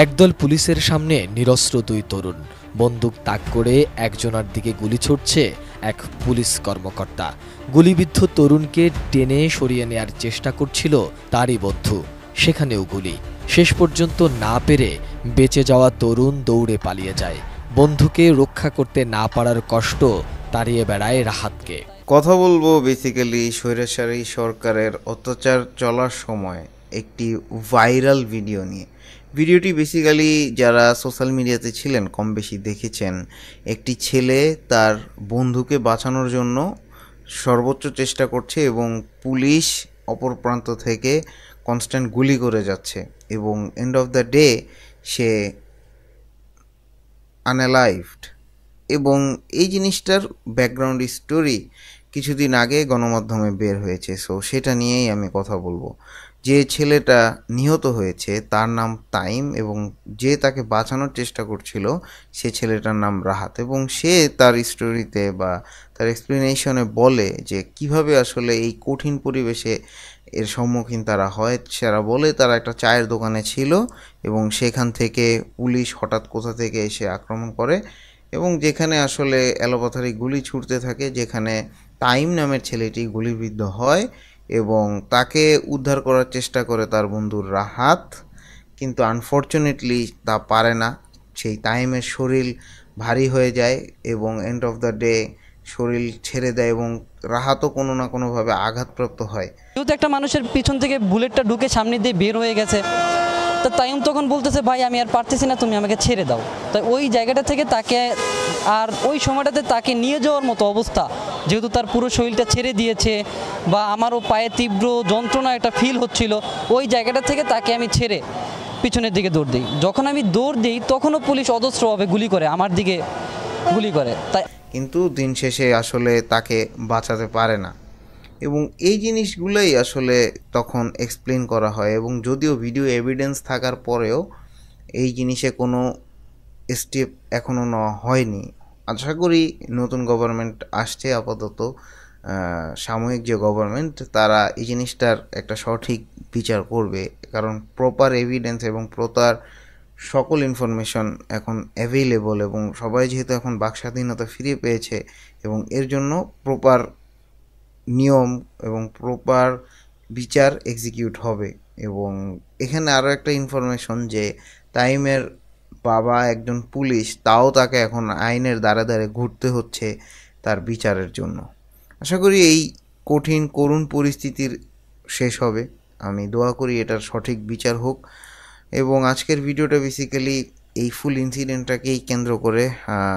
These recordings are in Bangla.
একদল পুলিশের সামনে নিরস্ত্র দুই তরুণ বন্দুক তাক করে একজনের দিকে গুলি ছুটছে এক পুলিশ কর্মকর্তা। গুলিবিদ্ধ তরুণকে টেনে সরিয়ে নেয়ার চেষ্টা করছিল তারই বন্ধু, সেখানেও গুলি। শেষ পর্যন্ত না পেরে বেঁচে যাওয়া তরুণ দৌড়ে পালিয়ে যায়। বন্ধুকে রক্ষা করতে না পারার কষ্ট তাড়িয়ে বেড়ায় রাহাতকে। কথা বলবো বেসিক্যালি স্বৈরাচারী সরকারের অত্যাচার চলার সময় একটি ভাইরাল ভিডিও নিয়ে। ভিডিওটি বেসিক্যালি যারা সোশ্যাল মিডিয়াতে ছিলেন কম বেশি দেখেছেন। একটি ছেলে তার বন্ধুকে বাঁচানোর জন্য সর্বোচ্চ চেষ্টা করছে এবং পুলিশ অপর প্রান্ত থেকে কনস্ট্যান্ট গুলি করে যাচ্ছে এবং এন্ড অফ দ্য ডে সে আনঅ্যালাইভড। এবং এই জিনিসটার ব্যাকগ্রাউন্ড স্টোরি কিছুদিন আগে গণমাধ্যমে বের হয়েছে, সো সেটা নিয়েই আমি কথা বলবো। যে ছেলেটা নিহত হয়েছে তার নাম তাইম এবং যে তাকে বাঁচানোর চেষ্টা করছিল সে ছেলেটার নাম রাহাত। এবং সে তার স্টোরিতে বা তার এক্সপ্লেনেশনে বলে যে কিভাবে আসলে এই কঠিন পরিবেশে এর সম্মুখীন তারা হয়। সেরা বলে তারা একটা চায়ের দোকানে ছিল এবং সেখান থেকে পুলিশ হঠাৎ কোথা থেকে এসে আক্রমণ করে এবং যেখানে আসলে এলোপাথারি গুলি ছুটতে থাকে, যেখানে তাইম নামের ছেলেটি গুলিবিদ্ধ হয় এবং তাকে উদ্ধার করার চেষ্টা করে তার বন্ধু রাহাত, কিন্তু আনফর্চুনেটলি তা পারে না। সেই তাইমের শরীর ভারী হয়ে যায় এবং এন্ড অফ দ্য ডে শরীর ছেড়ে দেয় এবং রাহাতও কোনো না কোনোভাবে আঘাতপ্রাপ্ত হয়। যেহেতু একটা মানুষের পিছন থেকে বুলেটটা ঢুকে সামনে দিয়ে বের হয়ে গেছে, তা তাইম তখন বলতেছে, ভাই আমি আর পারতেছি না, তুমি আমাকে ছেড়ে দাও। তাই ওই জায়গাটা থেকে তাকে আর ওই সময়টাতে তাকে নিয়ে যাওয়ার মতো অবস্থা, যেহেতু তার পুরো শরীরটা ছেড়ে দিয়েছে বা আমারও পায়ে তীব্র যন্ত্রণা একটা ফিল হচ্ছিল, ওই জায়গাটা থেকে তাকে আমি ছেড়ে পিছনের দিকে দৌড় দিই। যখন আমি দৌড় দিই তখনও পুলিশ অজস্রভাবে গুলি করে, আমার দিকে গুলি করে। তাই কিন্তু দিন শেষে আসলে তাকে বাঁচাতে পারে না এবং এই জিনিসগুলোই আসলে তখন এক্সপ্লেন করা হয়। এবং যদিও ভিডিও এভিডেন্স থাকার পরেও এই জিনিসে কোনো স্টেপ এখনও নেওয়া হয়নি। আশা করি নতুন গভর্নমেন্ট আসছে, আপাতত সাময়িক যে গভর্নমেন্ট, তারা এই জিনিসটার একটা সঠিক বিচার করবে, কারণ প্রপার এভিডেন্স এবং প্রপার সকল ইনফরমেশন এখন অ্যাভেলেবল এবং সবাই যেহেতু এখন বাকস্বাধীনতা ফিরে পেয়েছে এবং এর জন্য প্রপার নিয়ম এবং প্রপার বিচার এক্সিকিউট হবে। এবং এখানে আরও একটা ইনফরমেশন যে তাইমের বাবা একজন পুলিশ, তাও তাকে এখন আইনের দ্বারে দ্বারে ঘুরতে হচ্ছে তার বিচারের জন্য। আশা করি এই কঠিন করুণ পরিস্থিতির শেষ হবে। আমি দোয়া করি এটার সঠিক বিচার হোক। এবং আজকের ভিডিওটা বেসিক্যালি এই ফুল ইনসিডেন্টটাকেই কেন্দ্র করে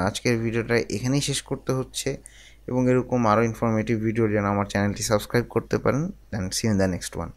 আজকের ভিডিওটা এখানেই শেষ করতে হচ্ছে। এবং এরকম আরও ইনফরমেটিভ ভিডিওর জন্য আমার চ্যানেলটি সাবস্ক্রাইব করতে পারেন। Then see you in the next one.